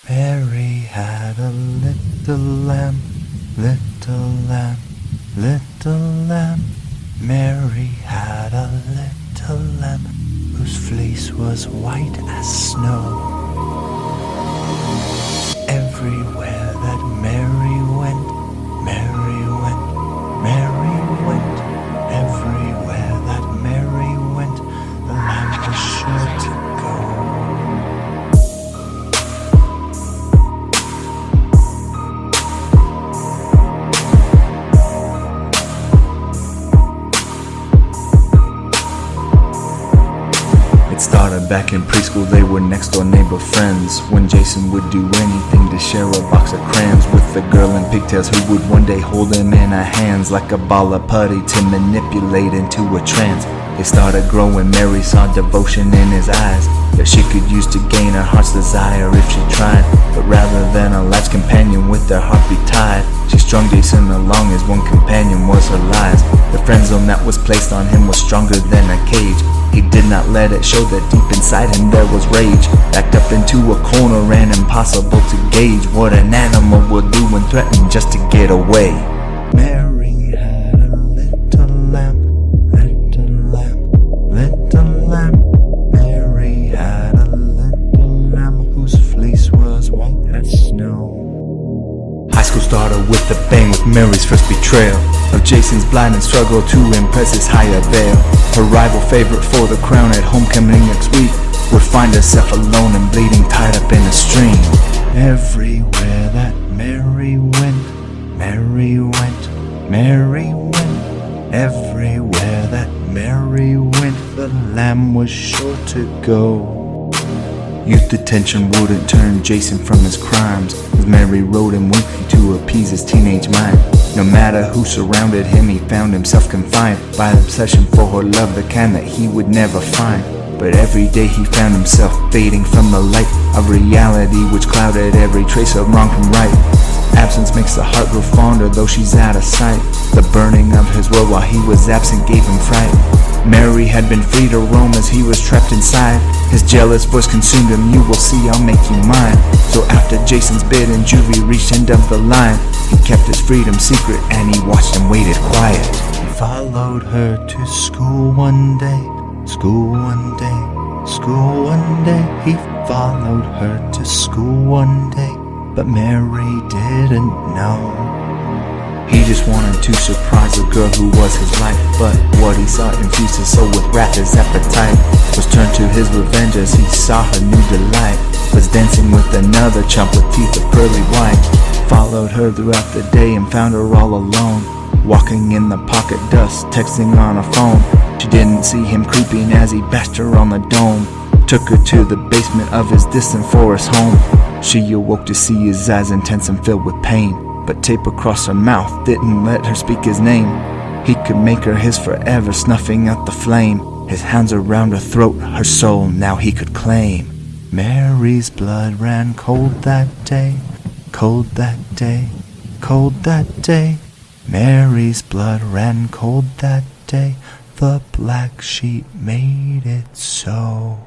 Mary had a little lamb, little lamb, little lamb. Mary had a little lamb whose fleece was white as snow. Everywhere that Mary went, Mary went, Mary went. Everywhere that Mary went, the lamb was sure to go. It started back in preschool, they were next door neighbor friends. When Jason would do anything to share a box of crayons with the girl in pigtails who would one day hold him in her hands like a ball of putty to manipulate into a trance. They started growing, Mary saw devotion in his eyes that she could use to gain her heart's desire if she tried. But rather than a life's companion with their heartbeat tied, she strung Jason along as one companion was her lies. The friend zone that was placed on him was stronger than a cage. He did not let it show that deep inside him there was rage. Backed up into a corner and impossible to gauge what an animal will do when threatened just to get away. Mary had a little lamb, little lamb, little lamb. Mary had a little lamb whose fleece was white as snow. High school started with a bang with Mary's first betrayal of Jason's blind and struggle to impress his higher veil. Her rival favorite for the crown at homecoming next week would find herself alone and bleeding, tied up in a string. Everywhere that Mary went, Mary went, Mary went. Everywhere that Mary went, the lamb was sure to go. Youth detention wouldn't turn Jason from his crimes, as Mary rode him weekly to appease his teenage mind. No matter who surrounded him, he found himself confined by the obsession for her love, the kind that he would never find. But every day he found himself fading from the light of reality which clouded every trace of wrong from right. Absence makes the heart grow fonder though she's out of sight. The burning of his world while he was absent gave him fright. Mary had been free to roam as he was trapped inside. His jealous voice consumed him, you will see, I'll make you mine. So after Jason's bid and juvie reached end of the line, he kept his freedom secret and he watched and waited quiet. He followed her to school one day, school one day, school one day. He followed her to school one day, but Mary didn't know. He just wanted to surprise the girl who was his life, but what he saw infused his soul with wrath. His appetite was turned to his revenge as he saw her new delight was dancing with another chump with teeth of pearly white. Followed her throughout the day and found her all alone, walking in the pocket dust, texting on a phone. She didn't see him creeping as he bashed her on the dome. Took her to the basement of his distant forest home. She awoke to see his eyes intense and filled with pain, but tape across her mouth didn't let her speak his name. He could make her his forever, snuffing out the flame. His hands around her throat, her soul now he could claim. Mary's blood ran cold that day, cold that day, cold that day. Mary's blood ran cold that day. The black sheep made it so.